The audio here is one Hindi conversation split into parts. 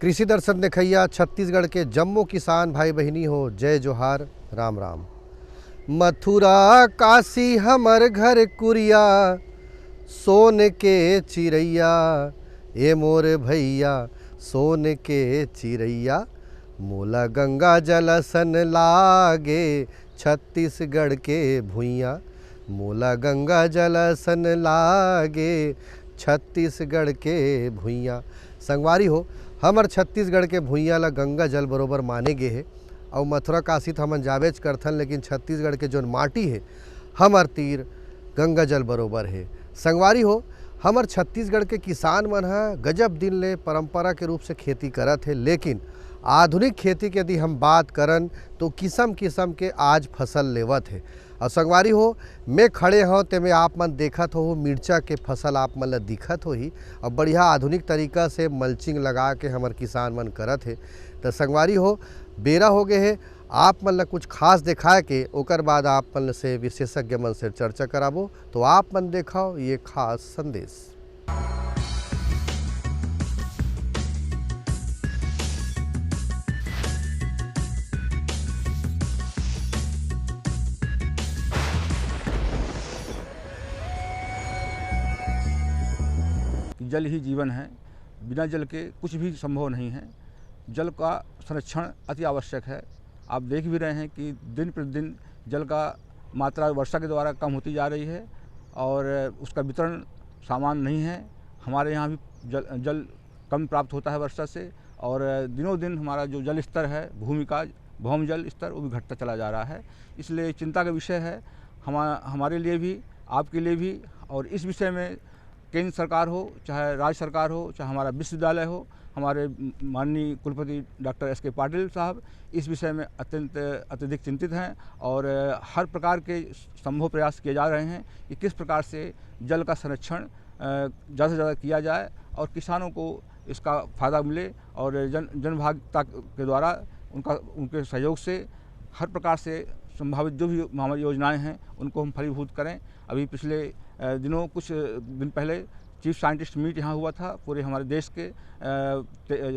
कृषि दर्शन देखैया छत्तीसगढ़ के जम्मो किसान भाई बहिनी हो, जय जोहार, राम राम। मथुरा काशी हमर घर कुरिया, सोन के चिड़ैया, ए मोर भैया सोन के चिड़ैया। मोला गंगा जलसन लागे छत्तीसगढ़ के भुइयाँ, मोला गंगा जलसन लागे छत्तीसगढ़ के भुइयाँ। संगवारी हो, हमर छत्तीसगढ़ के भुइयाँ ला गंगा जल बरोबर माने गे है। और मथुरा काशी तो हमन जावेज करथन, लेकिन छत्तीसगढ़ के जोन माटी है हमर तीर गंगा जल बरोबर है। संगवारी हो, हमर छत्तीसगढ़ के किसान मन ह गजब दिन ले परंपरा के रूप से खेती करत है, लेकिन आधुनिक खेती के यदि हम बात करन तो किस्म किस्म के आज फसल लेवत है। और संगवारी हो, मैं खड़े हों ते में आप मन देखत हो मिर्चा के फसल आप मन ला दिखत हो ही, और बढ़िया आधुनिक तरीका से मल्चिंग लगा के हमर किसान मन करत है। तो संगवारी हो, बेरा हो गए है आप मन ला कुछ खास दिखाए के, ओकर बाद आप मन से विशेषज्ञ मन से चर्चा कराबो। तो आप मन देखाओ ये खास संदेश। जल ही जीवन है, बिना जल के कुछ भी संभव नहीं है। जल का संरक्षण अति आवश्यक है। आप देख भी रहे हैं कि दिन प्रतिदिन जल का मात्रा वर्षा के द्वारा कम होती जा रही है और उसका वितरण सामान नहीं है। हमारे यहाँ भी जल कम प्राप्त होता है वर्षा से, और दिनों दिन हमारा जो जल स्तर है, भूमि का भौम जल स्तर, वो भी घटता चला जा रहा है। इसलिए चिंता का विषय है हमारे लिए भी, आपके लिए भी। और इस विषय में केंद्र सरकार हो, चाहे राज्य सरकार हो, चाहे हमारा विश्वविद्यालय हो, हमारे माननीय कुलपति डॉक्टर एस के पाटिल साहब इस विषय में अत्यधिक चिंतित हैं और हर प्रकार के संभव प्रयास किए जा रहे हैं कि किस प्रकार से जल का संरक्षण ज़्यादा से ज़्यादा किया जाए और किसानों को इसका फ़ायदा मिले, और जनभागिता के द्वारा उनके सहयोग से हर प्रकार से संभावित जो भी हमारी योजनाएं हैं उनको हम फलीभूत करें। अभी पिछले दिनों कुछ दिन पहले चीफ साइंटिस्ट मीट यहाँ हुआ था। पूरे हमारे देश के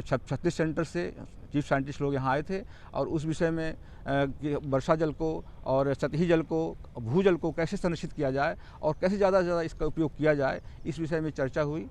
36 सेंटर से चीफ साइंटिस्ट लोग यहाँ आए थे, और उस विषय में कि वर्षा जल को और सतही जल को, भूजल को कैसे संरक्षित किया जाए और कैसे ज़्यादा से ज़्यादा इसका उपयोग किया जाए, इस विषय में चर्चा हुई।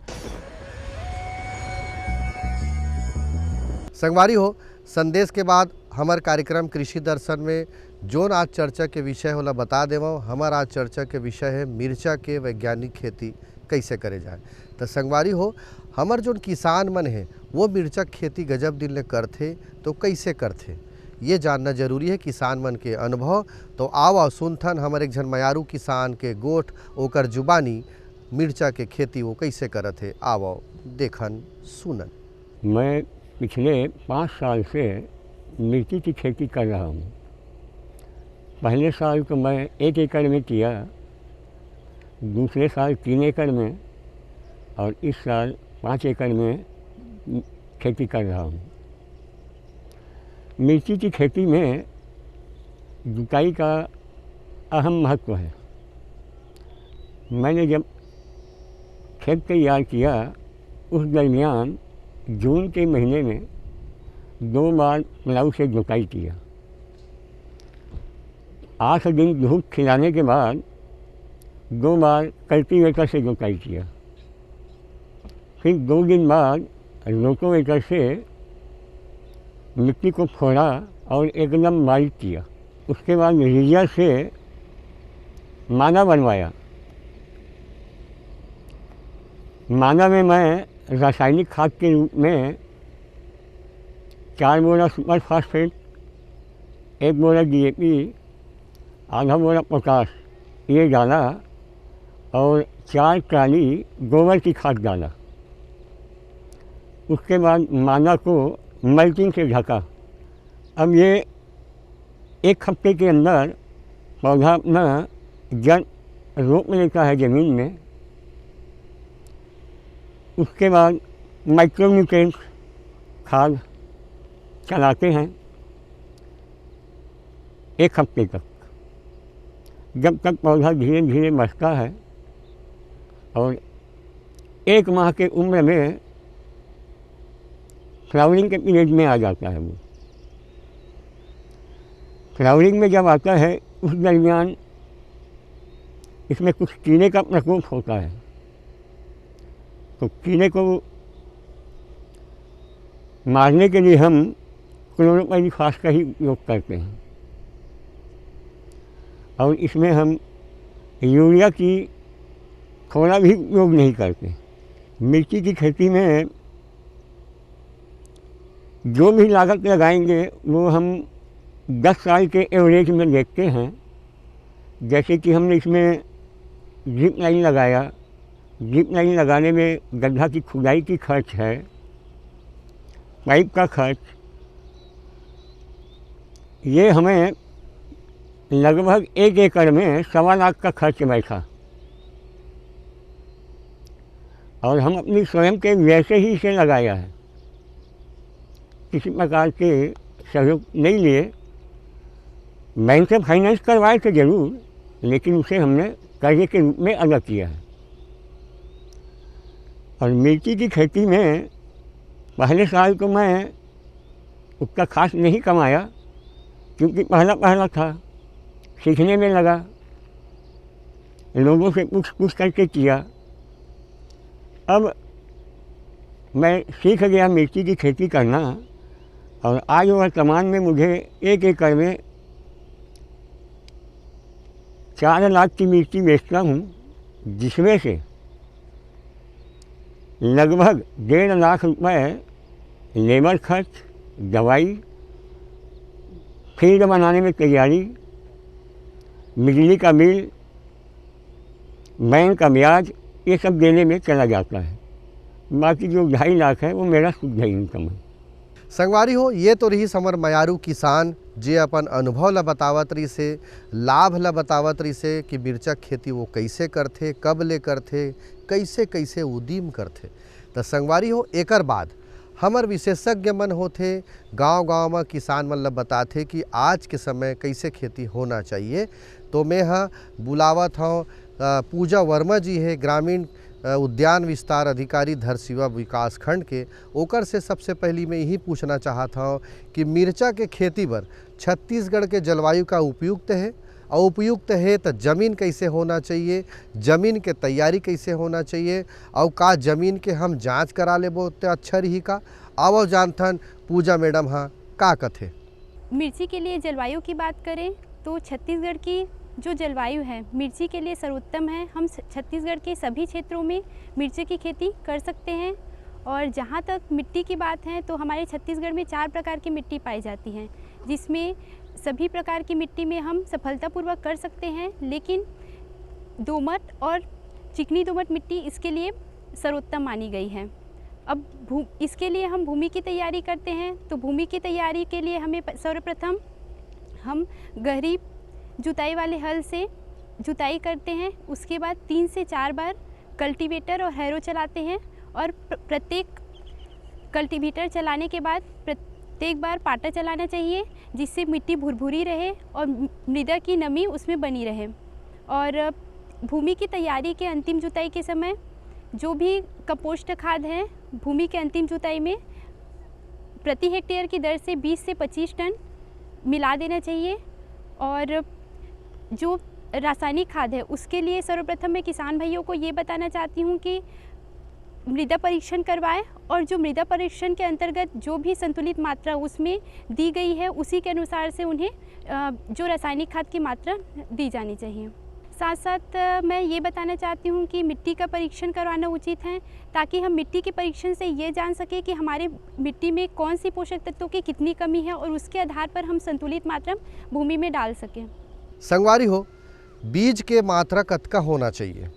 संगवारी हो, संदेश के बाद हमार कार्यक्रम कृषि दर्शन में जोन आज चर्चा के विषय होला बता देवो। हमार आज चर्चा के विषय है मिर्चा के वैज्ञानिक खेती कैसे करे जाए। तो संगवारी हो, हमर जोन किसान मन है वो मिर्चा खेती गजब दिन ले करथे, तो कैसे करथे ये जानना जरूरी है किसान मन के अनुभव। तो आओ सुनथन हमर एक झन मयारू किसान के गोठ, ओकर जुबानी मिर्चा के खेती वो कैसे करत है। आओ देखन सुनन। मैं पिछले 5 साल से मिर्ची की खेती कर रहा हूँ। पहले साल तो मैं 1 एकड़ में किया, दूसरे साल 3 एकड़ में, और इस साल 5 एकड़ में खेती कर रहा हूँ। मिर्ची की खेती में जुताई का अहम महत्व है। मैंने जब खेत तैयार किया उस दरमियान जून के महीने में 2 बार प्लाऊ से जुताई किया। 8 दिन धूप खिलाने के बाद 2 बार कल्टीवेटर से जुताई किया। फिर 2 दिन बाद रोटोवेटर से मिट्टी को फोड़ा और एकदम बारीक किया। उसके बाद रीजर से माना बनवाया। माना में मैं रासायनिक खाद के रूप में 4 बोरा सुपर फास्फेट, 1 बोरा DAP, आधा बोरा पोटाश ये डाला और 4 ट्राली गोबर की खाद डाला। उसके बाद माना को मल्चिंग से ढका। अब ये 1 हफ्ते के अंदर पौधा अपना जड़ रोप लेता है ज़मीन में। उसके बाद माइक्रोन्यूट्रिएंट्स खाद चलाते हैं 1 हफ्ते तक, जब तक पौधा धीरे धीरे बढ़ता है और 1 माह के उम्र में फ्लावरिंग के पीरियड में आ जाता है। वो फ्लावरिंग में जब आता है उस दरमियान इसमें कुछ कीड़े का प्रकोप होता है, तो कीड़े को मारने के लिए हम क्लोरोपाइरीफॉस का ही उपयोग करते हैं और इसमें हम यूरिया की थोड़ा भी उपयोग नहीं करते। मिर्ची की खेती में जो भी लागत लगाएंगे वो हम 10 साल के एवरेज में देखते हैं। जैसे कि हमने इसमें ड्रिप लाइन लगाया, ड्रिप लाइन लगाने में गड्ढा की खुदाई की खर्च है, पाइप का खर्च, ये हमें लगभग 1 एकड़ में 1.25 लाख का खर्च बैठा और हम अपनी स्वयं के व्यय से ही इसे लगाया है, किसी प्रकार के सहयोग नहीं लिए। बैंक से फाइनेंस करवाए थे जरूर, लेकिन उसे हमने कर्जे के रूप में अदा किया है। और मिर्ची की खेती में पहले साल तो मैं उतना खास नहीं कमाया, क्योंकि पहला था, सीखने में लगा, लोगों से पूछ करके किया। अब मैं सीख गया मिर्ची की खेती करना और आज वर्तमान में मुझे 1 एकड़ में 4 लाख की मिर्ची बेचता हूँ, जिसमें से लगभग 1.5 लाख रुपए लेबर खर्च, दवाई, फील्ड बनाने में तैयारी, बिजली का बिल, बैंक का ब्याज, ये सब देने में चला जाता है। बाकी जो 2.5 लाख है वो मेरा शुद्ध इनकम है। संगवारी हो, ये तो रही समर मयारू किसान जे अपन अनुभव ला बतावत रही से, लाभ ला बतावत रही से कि मिर्चा खेती वो कैसे करथे, कब ले करथे, कैसे कैसे उद्यम करथे। तो संगवारी हो, एकर बाद हमर विशेषज्ञ मन होथे गांव-गांव में किसान मन ला बताथे कि आज के समय कैसे खेती होना चाहिए। तो मैं बुलावत हूँ पूजा वर्मा जी है, ग्रामीण उद्यान विस्तार अधिकारी धरसीवा विकास खंड के। ओकर से सबसे पहली मैं यही पूछना चाहता हूँ कि मिर्चा के खेती पर छत्तीसगढ़ के जलवायु का उपयुक्त है, और उपयुक्त है तो ज़मीन कैसे होना चाहिए, ज़मीन के तैयारी कैसे होना चाहिए, और का ज़मीन के हम जांच करा लेबो तो अच्छा रही का। आओ जानथन पूजा मैडम हाँ का कथे। मिर्ची के लिए जलवायु की बात करें तो छत्तीसगढ़ की जो जलवायु है मिर्ची के लिए सर्वोत्तम है। हम छत्तीसगढ़ के सभी क्षेत्रों में मिर्ची की खेती कर सकते हैं। और जहाँ तक मिट्टी की बात है तो हमारे छत्तीसगढ़ में 4 प्रकार की मिट्टी पाई जाती हैं, जिसमें सभी प्रकार की मिट्टी में हम सफलतापूर्वक कर सकते हैं। लेकिन दोमट और चिकनी दोमट मिट्टी इसके लिए सर्वोत्तम मानी गई है। अब इसके लिए हम भूमि की तैयारी करते हैं। तो भूमि की तैयारी के लिए हमें सर्वप्रथम हम गहरी जुताई वाले हल से जुताई करते हैं। उसके बाद 3 से 4 बार कल्टीवेटर और हैरो चलाते हैं, और प्रत्येक कल्टीवेटर चलाने के बाद प्रत्येक बार पाटा चलाना चाहिए, जिससे मिट्टी भुरभुरी रहे और मृदा की नमी उसमें बनी रहे। और भूमि की तैयारी के अंतिम जुताई के समय जो भी कंपोस्ट खाद है भूमि के अंतिम जुताई में प्रति हेक्टेयर की दर से 20 से 25 टन मिला देना चाहिए। और जो रासायनिक खाद है उसके लिए सर्वप्रथम मैं किसान भाइयों को ये बताना चाहती हूँ कि मृदा परीक्षण करवाएं, और जो मृदा परीक्षण के अंतर्गत जो भी संतुलित मात्रा उसमें दी गई है उसी के अनुसार से उन्हें जो रासायनिक खाद की मात्रा दी जानी चाहिए। साथ साथ मैं ये बताना चाहती हूँ कि मिट्टी का परीक्षण करवाना उचित है, ताकि हम मिट्टी के परीक्षण से ये जान सकें कि हमारे मिट्टी में कौन सी पोषक तत्वों की कितनी कमी है, और उसके आधार पर हम संतुलित मात्रा भूमि में डाल सकें। संगवारी हो, बीज के मात्रा कतका होना चाहिए।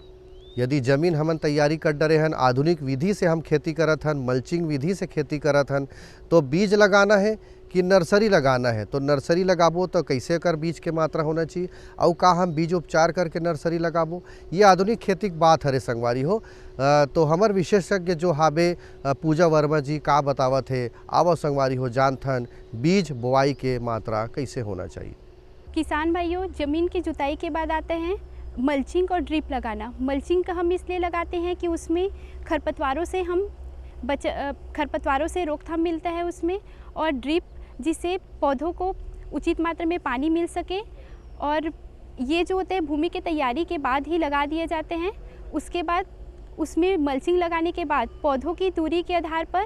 यदि जमीन हमन तैयारी कर डरे हन, आधुनिक विधि से हम खेती करत हन, मल्चिंग विधि से खेती करत हन, तो बीज लगाना है कि नर्सरी लगाना है। तो नर्सरी लगाबो तो कैसे कर बीज के मात्रा होना चाहिए, और का हम बीज उपचार करके नर्सरी लगाबो, ये आधुनिक खेती की बात हरे संगवारी हो। तो हमार विशेषज्ञ जो हाबे पूजा वर्मा जी का बतावत है, आवो संगवारी हो जानथन बीज बोआई के मात्रा कैसे होना चाहिए। किसान भाइयों, ज़मीन की जुताई के बाद आते हैं मल्चिंग और ड्रिप लगाना। मल्चिंग का हम इसलिए लगाते हैं कि उसमें खरपतवारों से हम खरपतवारों से रोकथाम मिलता है उसमें, और ड्रिप जिससे पौधों को उचित मात्रा में पानी मिल सके। और ये जो होते हैं भूमि की तैयारी के बाद ही लगा दिए जाते हैं। उसके बाद उसमें मल्चिंग लगाने के बाद पौधों की दूरी के आधार पर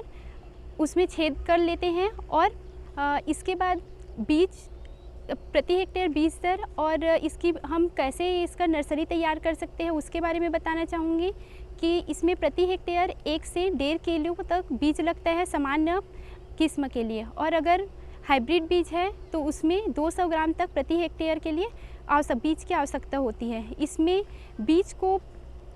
उसमें छेद कर लेते हैं, और इसके बाद बीज प्रति हेक्टेयर बीज दर और इसकी हम कैसे इसका नर्सरी तैयार कर सकते हैं उसके बारे में बताना चाहूँगी कि इसमें प्रति हेक्टेयर 1 से 1.5 किलो तक बीज लगता है सामान्य किस्म के लिए, और अगर हाइब्रिड बीज है तो उसमें 200 ग्राम तक प्रति हेक्टेयर के लिए बीज की आवश्यकता होती है। इसमें बीज को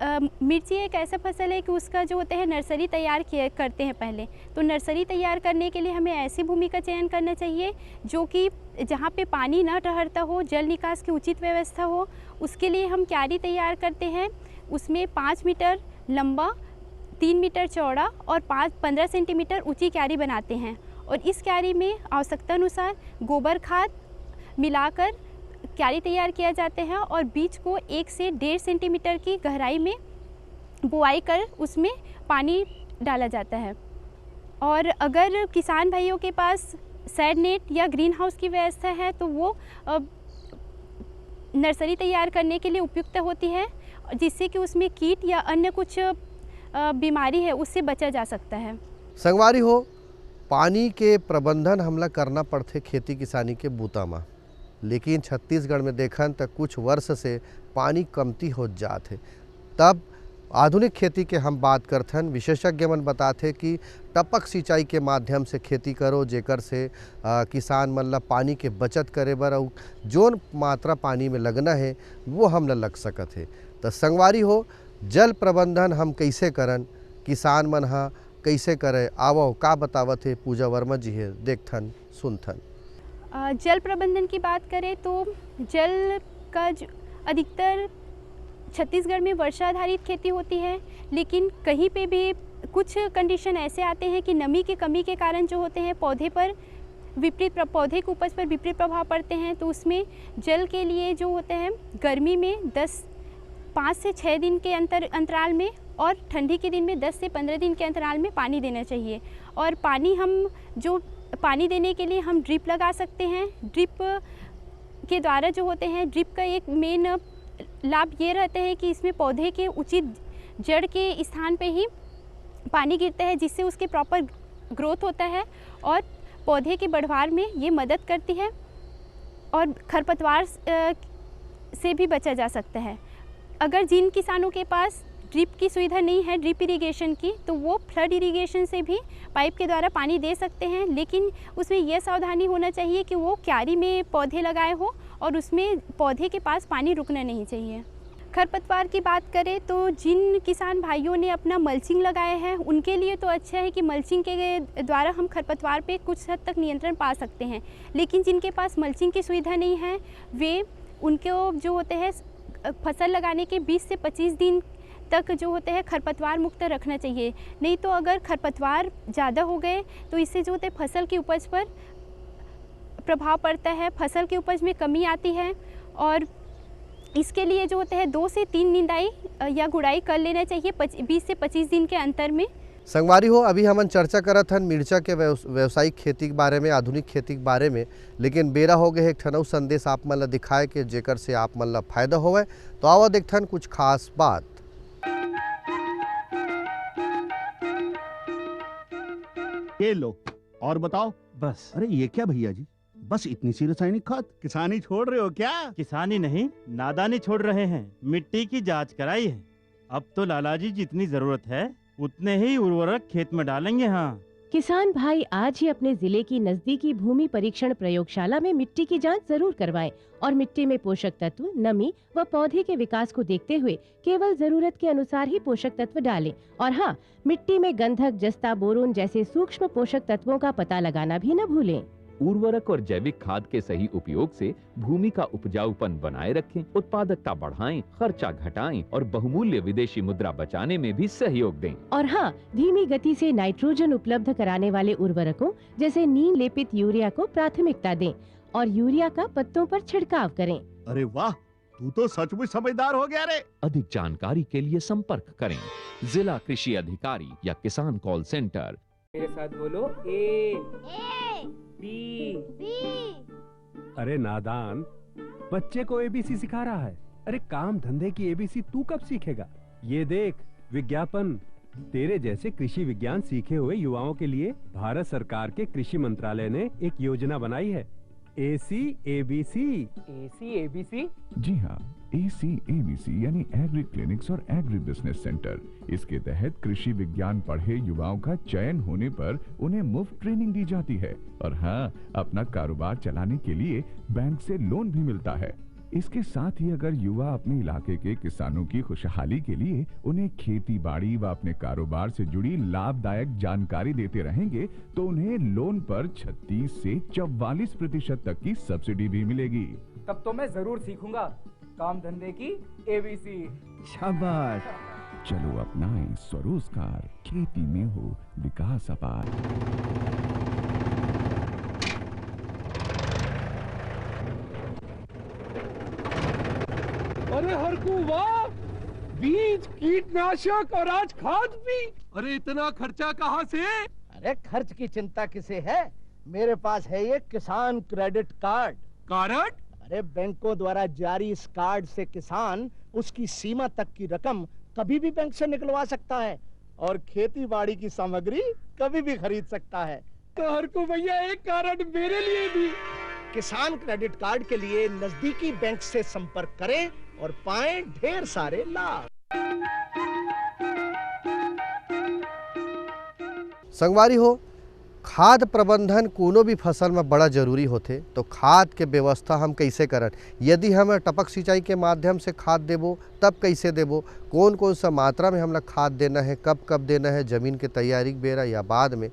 मिर्ची एक ऐसा फसल है कि उसका जो होता है नर्सरी तैयार करते हैं पहले। तो नर्सरी तैयार करने के लिए हमें ऐसी भूमि का चयन करना चाहिए जो कि जहाँ पे पानी न ठहरता हो, जल निकास की उचित व्यवस्था हो। उसके लिए हम क्यारी तैयार करते हैं, उसमें 5 मीटर लंबा, 3 मीटर चौड़ा और 15 सेंटीमीटर ऊंची क्यारी बनाते हैं, और इस क्यारी में आवश्यकता अनुसार गोबर खाद मिलाकर क्यारी तैयार किया जाते हैं, और बीज को 1 से 1.5 सेंटीमीटर की गहराई में बुआई कर उसमें पानी डाला जाता है। और अगर किसान भाइयों के पास शेड नेट या ग्रीन हाउस की व्यवस्था है तो वो नर्सरी तैयार करने के लिए उपयुक्त होती है, जिससे कि उसमें कीट या अन्य कुछ बीमारी है उससे बचा जा सकता है। संगवारी हो, पानी के प्रबंधन हमला करना पड़ते खेती किसानी के बूता में, लेकिन छत्तीसगढ़ में देखन तक कुछ वर्ष से पानी कमती हो जात है। तब आधुनिक खेती के हम बात करथन, विशेषज्ञ मन बताथे कि टपक सिंचाई के माध्यम से खेती करो, जेकर से किसान मन ला पानी के बचत करे बर और जोन मात्रा पानी में लगना है वो हम ला लग सकत है। तो संगवारी हो, जल प्रबंधन हम कैसे करन, किसान मन हा कैसे करे, आवो का बतावत है पूजा वर्मा जी है, देखथन सुनथन। जल प्रबंधन की बात करें तो जल का अधिकतर छत्तीसगढ़ में वर्षा आधारित खेती होती है, लेकिन कहीं पे भी कुछ कंडीशन ऐसे आते हैं कि नमी की कमी के कारण जो होते हैं पौधे के उपज पर विपरीत प्रभाव पड़ते हैं। तो उसमें जल के लिए जो होते हैं गर्मी में 5 से 6 दिन के अंतराल में, और ठंडी के दिन में 10 से 15 दिन के अंतराल में पानी देना चाहिए। और पानी देने के लिए हम ड्रिप लगा सकते हैं। ड्रिप के द्वारा जो होते हैं, ड्रिप का एक मेन लाभ ये रहता है कि इसमें पौधे के उचित जड़ के स्थान पे ही पानी गिरता है, जिससे उसके प्रॉपर ग्रोथ होता है और पौधे के बढ़वार में ये मदद करती है, और खरपतवार से भी बचा जा सकता है। अगर जिन किसानों के पास ड्रिप की सुविधा नहीं है, ड्रिप इरिगेशन की, तो वो फ्लड इरिगेशन से भी पाइप के द्वारा पानी दे सकते हैं, लेकिन उसमें यह सावधानी होना चाहिए कि वो क्यारी में पौधे लगाए हो और उसमें पौधे के पास पानी रुकना नहीं चाहिए। खरपतवार की बात करें तो जिन किसान भाइयों ने अपना मल्चिंग लगाया है उनके लिए तो अच्छा है कि मल्चिंग के द्वारा हम खरपतवार पे कुछ हद तक नियंत्रण पा सकते हैं, लेकिन जिनके पास मल्चिंग की सुविधा नहीं है वे उनको जो होते हैं फसल लगाने के 20 से 25 दिन तक जो होते हैं खरपतवार मुक्त रखना चाहिए। नहीं तो अगर खरपतवार ज़्यादा हो गए तो इससे जो होते हैं फसल की उपज पर प्रभाव पड़ता है, फसल की उपज में कमी आती है, और इसके लिए जो होते हैं 2 से 3 निंदाई या गुड़ाई कर लेना चाहिए 20 से 25 दिन के अंतर में। संगवारी हो, अभी हमन चर्चा करत हन मिर्चा के व्यावसायिक खेती के बारे में, आधुनिक खेती के बारे में, लेकिन बेरा हो गए एक ठनऊ संदेश आप मन ला दिखाए के जेकर से आप मन ला फायदा होवे। तो आओ देखथन कुछ खास बात। ये लो और बताओ। बस। अरे ये क्या भैया जी, बस इतनी सी रासायनिक खाद? किसानी छोड़ रहे हो क्या? किसानी नहीं, नादानी छोड़ रहे हैं। मिट्टी की जांच कराई है, अब तो लालाजी जितनी जरूरत है उतने ही उर्वरक खेत में डालेंगे। हाँ, किसान भाई आज ही अपने जिले की नजदीकी भूमि परीक्षण प्रयोगशाला में मिट्टी की जांच जरूर करवाएं और मिट्टी में पोषक तत्व, नमी व पौधे के विकास को देखते हुए केवल जरूरत के अनुसार ही पोषक तत्व डालें। और हाँ, मिट्टी में गंधक, जस्ता, बोरोन जैसे सूक्ष्म पोषक तत्वों का पता लगाना भी न भूलें। उर्वरक और जैविक खाद के सही उपयोग से भूमि का उपजाऊपन बनाए रखें, उत्पादकता बढ़ाएं, खर्चा घटाएं और बहुमूल्य विदेशी मुद्रा बचाने में भी सहयोग दें। और हाँ, धीमी गति से नाइट्रोजन उपलब्ध कराने वाले उर्वरकों जैसे नीम लेपित यूरिया को प्राथमिकता दें और यूरिया का पत्तों पर छिड़काव करें। अरे वाह, तू तो सचमुच समझदार हो गया रे। अधिक जानकारी के लिए संपर्क करें जिला कृषि अधिकारी या किसान कॉल सेंटर। मेरे साथ बोलो ए बी। अरे नादान, बच्चे को एबीसी सिखा रहा है। अरे काम धंधे की एबीसी तू कब सीखेगा? ये देख विज्ञापन। तेरे जैसे कृषि विज्ञान सीखे हुए युवाओं के लिए भारत सरकार के कृषि मंत्रालय ने एक योजना बनाई है, ACABC। ACABC? जी हाँ, ACABC यानी एग्री क्लिनिक्स और एग्री बिजनेस सेंटर। इसके तहत कृषि विज्ञान पढ़े युवाओं का चयन होने पर उन्हें मुफ्त ट्रेनिंग दी जाती है और हाँ, अपना कारोबार चलाने के लिए बैंक से लोन भी मिलता है। इसके साथ ही अगर युवा अपने इलाके के किसानों की खुशहाली के लिए उन्हें खेती बाड़ी व अपने कारोबार से जुड़ी लाभदायक जानकारी देते रहेंगे तो उन्हें लोन पर 36 से 44% तक की सब्सिडी भी मिलेगी। तब तो मैं जरूर सीखूंगा काम धंधे की ABC। शाबाश, चलो अपनाएं स्वरोजगार, खेती में हो विकास अपार। अरे हरकू वाह, बीज, कीटनाशक और आज खाद भी। अरे इतना खर्चा कहाँ से? अरे खर्च की चिंता किसे है, मेरे पास है ये किसान क्रेडिट कार्ड। कार्ड? अरे बैंकों द्वारा जारी इस कार्ड से किसान उसकी सीमा तक की रकम कभी भी बैंक से निकलवा सकता है और खेती बाड़ी की सामग्री कभी भी खरीद सकता है। तो हरकू भैया एक कार्ड मेरे लिए भी। किसान क्रेडिट कार्ड के लिए नजदीकी बैंक से संपर्क करें और पाएं ढेर सारे लाभ। संगवारी हो, खाद प्रबंधन कोनो भी फसल में बड़ा जरूरी होते। तो खाद के व्यवस्था हम कैसे करन? यदि हम टपक सिंचाई के माध्यम से खाद देबो तब कैसे देबो? कौन कौन सा मात्रा में हमला खाद देना है, कब कब देना है, जमीन के तैयारी के बेरा या बाद में,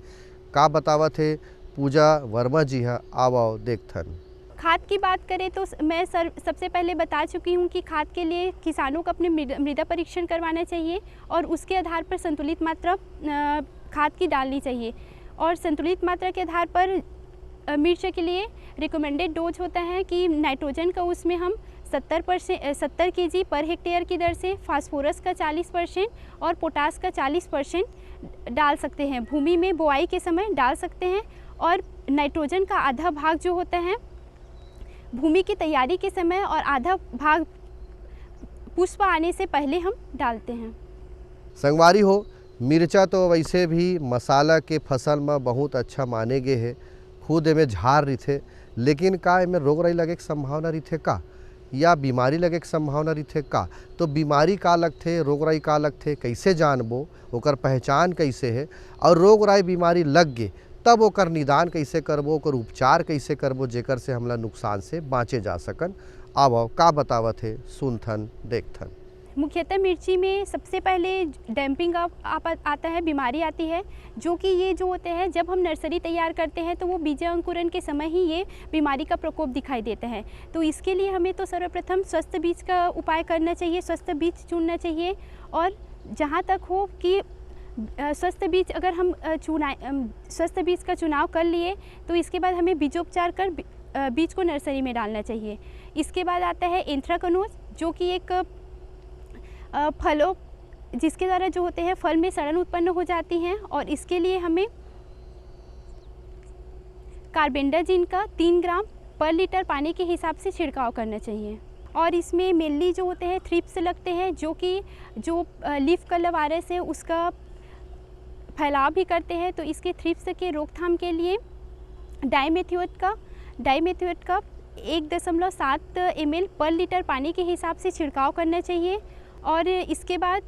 का बतावत है पूजा वर्मा जी। हाँ, आओ देखथन। खाद की बात करें तो मैं सबसे पहले बता चुकी हूँ कि खाद के लिए किसानों को अपने मृदा परीक्षण करवाना चाहिए और उसके आधार पर संतुलित मात्रा खाद की डालनी चाहिए। और संतुलित मात्रा के आधार पर मिर्च के लिए रिकमेंडेड डोज होता है कि नाइट्रोजन का उसमें हम 70 kg पर हेक्टेयर की दर से, फास्फोरस का 40% और पोटास का 40% डाल सकते हैं। भूमि में बोआई के समय डाल सकते हैं और नाइट्रोजन का आधा भाग जो होता है भूमि की तैयारी के समय और आधा भाग पुष्प आने से पहले हम डालते हैं। संगवारी हो, मिर्चा तो वैसे भी मसाला के फसल में बहुत अच्छा माने गए है। खुद में झार रही, लेकिन का में रोग राई लगे के संभावना रही का या बीमारी लगे के संभावना रही का? तो बीमारी का लगथे, रोग राई का लगथे, कैसे जानबो, ओकर पहचान कैसे है और रोग राई बीमारी लग गे तब ओकर निदान कैसे करबो, ओकर उपचार कैसे करबो जेकर से हमला नुकसान से बाँचे जा सकन? आओ का बतावत है, सुनथन देखथन। मुख्यतः मिर्ची में सबसे पहले डैम्पिंग आता है, बीमारी आती है, जो कि ये जो होते हैं जब हम नर्सरी तैयार करते हैं तो वो बीज अंकुरन के समय ही ये बीमारी का प्रकोप दिखाई देता है। तो इसके लिए हमें तो सर्वप्रथम स्वस्थ बीज का उपाय करना चाहिए, स्वस्थ बीज चुनना चाहिए। और जहाँ तक हो कि स्वस्थ बीज अगर हम स्वस्थ बीज का चुनाव कर लिए तो इसके बाद हमें बीजोपचार कर बीज को नर्सरी में डालना चाहिए। इसके बाद आता है एंथ्राकनोज, जो कि एक फलों जिसके द्वारा जो होते हैं फल में सड़न उत्पन्न हो जाती हैं और इसके लिए हमें कार्बेंडाजिम का 3 ग्राम पर लीटर पानी के हिसाब से छिड़काव करना चाहिए। और इसमें मेनली जो होते हैं थ्रिप्स लगते हैं, जो कि लीफ कलर वायरस है उसका फैलाव भी करते हैं। तो इसके थ्रिप्स के रोकथाम के लिए डाइमेथोएट का 1.7 ml पर लीटर पानी के हिसाब से छिड़काव करना चाहिए। और इसके बाद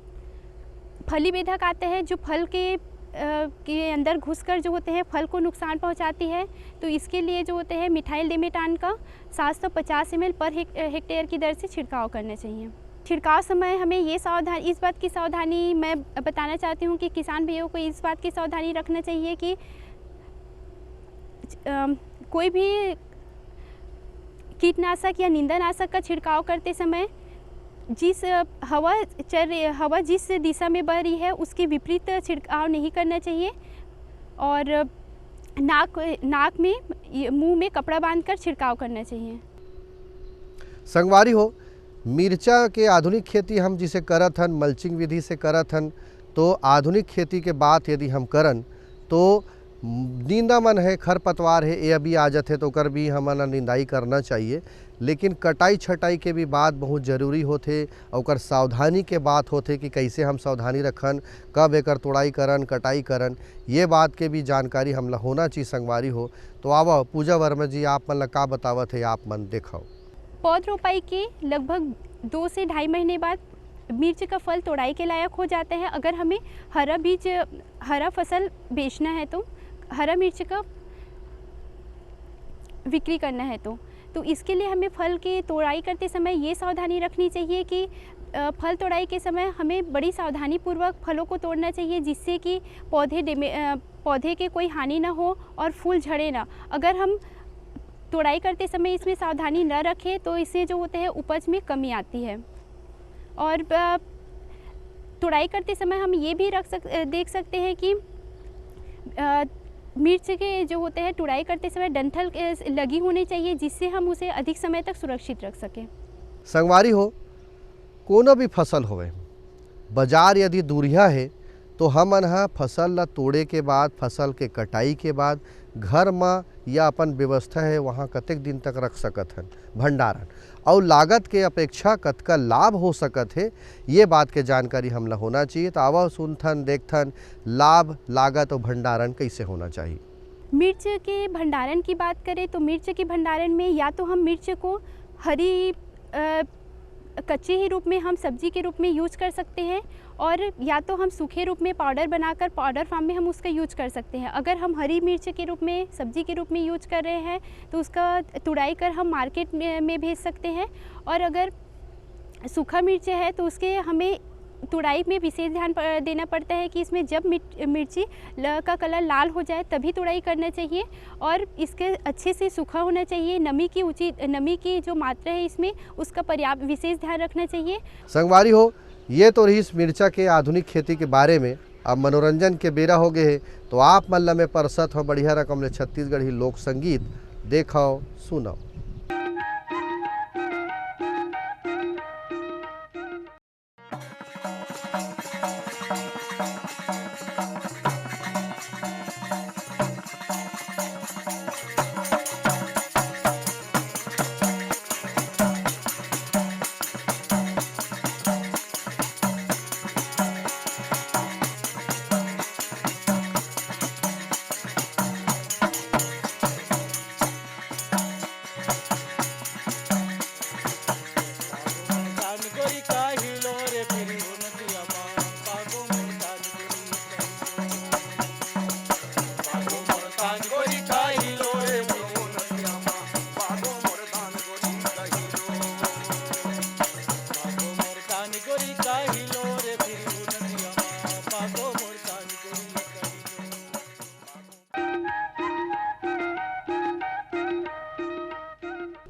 फली बेधक आते हैं जो फल के अंदर घुसकर जो होते हैं फल को नुकसान पहुंचाती है। तो इसके लिए जो होते हैं मिथाइल डिमेटान का 750 ml पर हेक्टेयर की दर से छिड़काव करना चाहिए। छिड़काव समय हमें इस बात की सावधानी मैं बताना चाहती हूँ कि किसान भैया को इस बात की सावधानी रखना चाहिए कि कोई भी कीटनाशक या निंदानाशक का छिड़काव करते समय जिस हवा जिस दिशा में बह रही है उसके विपरीत छिड़काव नहीं करना चाहिए। और नाक में मुंह में कपड़ा बांधकर छिड़काव करना चाहिए। संगवारी हो, मिर्चा के आधुनिक खेती हम जिसे करत हन मल्चिंग विधि से करत हन, तो आधुनिक खेती के बात यदि हम करन तो नींदा मन है, खरपतवार है, ये अभी आ जाते तो कर भी हमन निंदाई करना चाहिए। लेकिन कटाई छटाई के भी बात बहुत ज़रूरी होते और ओकर सावधानी के बात होते कि कैसे हम सावधानी रखन, कब एकर तोड़ाई करन, कटाई करन, ये बात के भी जानकारी हमला होना चाहिए संगवारी हो। तो आवा पूजा वर्मा जी, आप मन ला का बतावत है, आप मन देखो। पौध रोपाई के लगभग 2 से ढाई महीने बाद मिर्च का फल तोड़ाई के लायक हो जाता है। अगर हमें हरा फसल बेचना है तो हरा मिर्च का बिक्री करना है तो इसके लिए हमें फल की तोड़ाई करते समय ये सावधानी रखनी चाहिए कि फल तोड़ाई के समय हमें बड़ी सावधानी पूर्वक फलों को तोड़ना चाहिए, जिससे कि पौधे के कोई हानि ना हो और फूल झड़े ना। अगर हम तोड़ाई करते समय इसमें सावधानी न रखें तो इससे जो होता है उपज में कमी आती है। और तोड़ाई करते समय हम ये भी देख सकते हैं कि मिर्च के जो होते हैं तुड़ाई करते समय डंठल लगी होनी चाहिए, जिससे हम उसे अधिक समय तक सुरक्षित रख सकें। संगवारी हो, कोनो भी फसल होवे, बाजार यदि दूरिया है तो हमन ह फसल ला तोड़े के बाद, फसल के कटाई के बाद घर में या अपन व्यवस्था है वहाँ कतेक दिन तक रख सकत हन भंडारण, और लागत के अपेक्षा कतका लाभ हो सकत है, ये बात के जानकारी हमला होना चाहिए। तो आवा सुनथन देखथन लाभ, लागत और भंडारण कैसे होना चाहिए। मिर्च के भंडारण की बात करें तो मिर्च के भंडारण में या तो हम मिर्च को हरी कच्चे ही रूप में हम सब्जी के रूप में यूज कर सकते हैं, और या तो हम सूखे रूप में पाउडर बनाकर पाउडर फॉर्म में हम उसका यूज कर सकते हैं। अगर हम हरी मिर्च के रूप में सब्जी के रूप में यूज कर रहे हैं तो उसका तुड़ाई कर हम मार्केट में भेज सकते हैं, और अगर सूखा मिर्च है तो उसके हमें तुड़ाई में विशेष ध्यान देना पड़ता है कि इसमें जब मिर्ची का कलर लाल हो जाए तभी तुड़ाई करना चाहिए, और इसके अच्छे से सूखा होना चाहिए। नमी की जो मात्रा है इसमें उसका पर्याप्त विशेष ध्यान रखना चाहिए। संगवारी हो, ये तो रही मिर्चा के आधुनिक खेती के बारे में। अब मनोरंजन के बेरा हो गए है तो आप मल्ला में परसत हो बढ़िया रकम ले छत्तीसगढ़ी लोक संगीत देखो सुनो।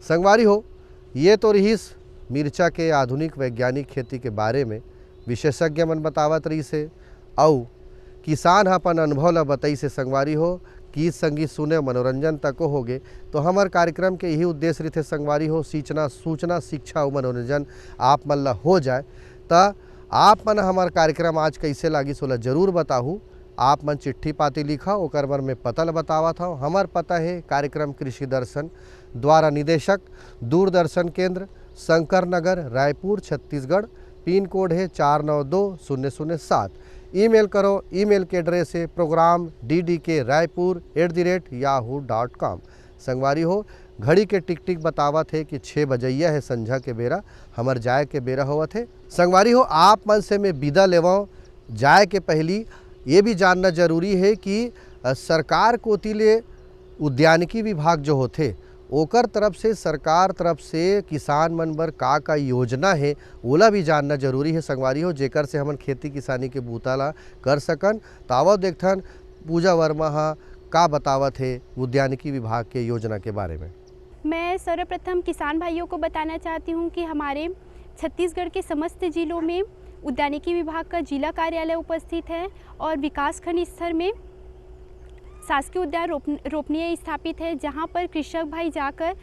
संगवारी हो, ये तो रही मिर्चा के आधुनिक वैज्ञानिक खेती के बारे में विशेषज्ञ मन बतावत रही से, और किसान अपन अनुभव ला बताई से। संगवारी हो, गीत संगीत सुने मनोरंजन तक हो गए तो हमार कार्यक्रम के यही उद्देश्य रही थे। संगवारी हो, सूचना शिक्षा और मनोरंजन आप मन ला हो जाए। तो आप मन हमार कार्यक्रम आज कैसे लागी सोला जरूर बताहू। आप मन चिट्ठी पाती लिखा, ओकर बर में पता ल बतावा था। हमार पता है कार्यक्रम कृषि दर्शन, द्वारा निदेशक दूरदर्शन केंद्र, शंकर नगर, रायपुर, छत्तीसगढ़। पिन कोड है 492007। ईमेल करो, ईमेल के एड्रेस है program.ddk.raipur@yahoo.com। संगवारी हो, घड़ी के टिक टिक बतावत है कि 6 बजैया है संझा के बेरा, हमार जाए के बेरा होवत है। संगवारी हो, आप मन से मैं विदा लेवाऊँ। जाए के पहली ये भी जानना जरूरी है कि सरकार कोतिले उद्यानिकी विभाग जो होते ओकर तरफ से, सरकार तरफ से किसान मन बर का योजना है ओला भी जानना जरूरी है। संगवारी हो, जेकर से हमन खेती किसानी के बूता ला कर सकन। तावत देखथन पूजा वर्मा हा का बतावत है उद्यानिकी विभाग के योजना के बारे में। मैं सर्वप्रथम किसान भाइयों को बताना चाहती हूँ कि हमारे छत्तीसगढ़ के समस्त जिलों में उद्यानिकी विभाग का जिला कार्यालय उपस्थित है, और विकास खंड स्तर में शासकीय उद्यान रोपनीय स्थापित है, जहां पर कृषक भाई जाकर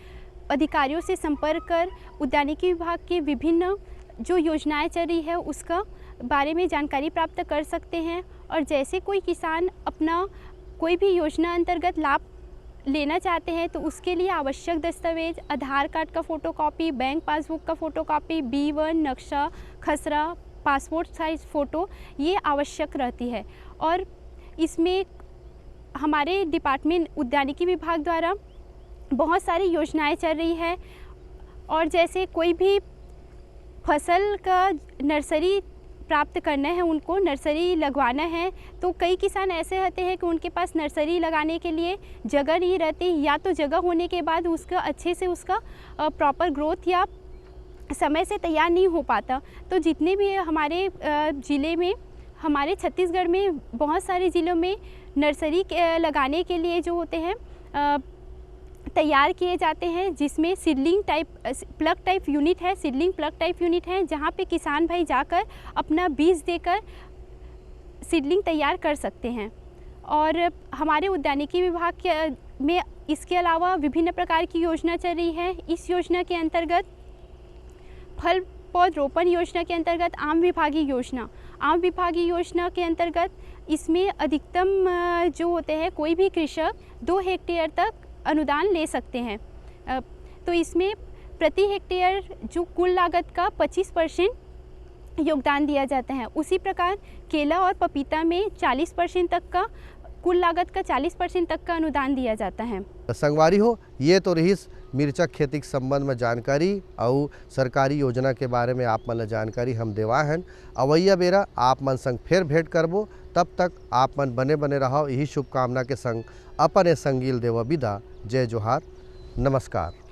अधिकारियों से संपर्क कर उद्यानिकी विभाग के विभिन्न जो योजनाएं चल रही है उसका बारे में जानकारी प्राप्त कर सकते हैं। और जैसे कोई किसान अपना कोई भी योजना अंतर्गत लाभ लेना चाहते हैं तो उसके लिए आवश्यक दस्तावेज आधार कार्ड का फ़ोटोकॉपी, बैंक पासबुक का फ़ोटोकॉपी, B1 नक्शा, खसरा, पासपोर्ट साइज़ फ़ोटो ये आवश्यक रहती है। और इसमें हमारे डिपार्टमेंट उद्यानिकी विभाग द्वारा बहुत सारी योजनाएं चल रही है। और जैसे कोई भी फसल का नर्सरी प्राप्त करना है, उनको नर्सरी लगवाना है, तो कई किसान ऐसे रहते हैं कि उनके पास नर्सरी लगाने के लिए जगह नहीं रहती, या तो जगह होने के बाद उसका अच्छे से उसका प्रॉपर ग्रोथ या समय से तैयार नहीं हो पाता। तो जितने भी हमारे ज़िले में, हमारे छत्तीसगढ़ में बहुत सारे ज़िलों में नर्सरी लगाने के लिए जो होते हैं तैयार किए जाते हैं, जिसमें seedling type plug type unit है, सीडलिंग प्लग टाइप यूनिट है, जहाँ पे किसान भाई जाकर अपना बीज देकर सीडलिंग तैयार कर सकते हैं। और हमारे उद्यानिकी विभाग के में इसके अलावा विभिन्न प्रकार की योजना चल रही है। इस योजना के अंतर्गत फल पौध रोपण योजना के अंतर्गत आम विभागीय योजना के अंतर्गत इसमें अधिकतम जो होते हैं कोई भी कृषक 2 हेक्टेयर तक अनुदान ले सकते हैं। तो इसमें प्रति हेक्टेयर जो कुल लागत का 25% योगदान दिया जाता है। उसी प्रकार केला और पपीता में 40% तक का, कुल लागत का 40% तक का अनुदान दिया जाता है। संगवारी हो, ये तो रही मिर्चा खेती के संबंध में जानकारी और सरकारी योजना के बारे में आप मन जानकारी हम देवा हन। अवैया बेरा आप मन संग फिर भेंट करबो, तब तक आप मन बने बने रहो, यही शुभकामना के संग अपन संगील देव विदा। जय जोहार, नमस्कार।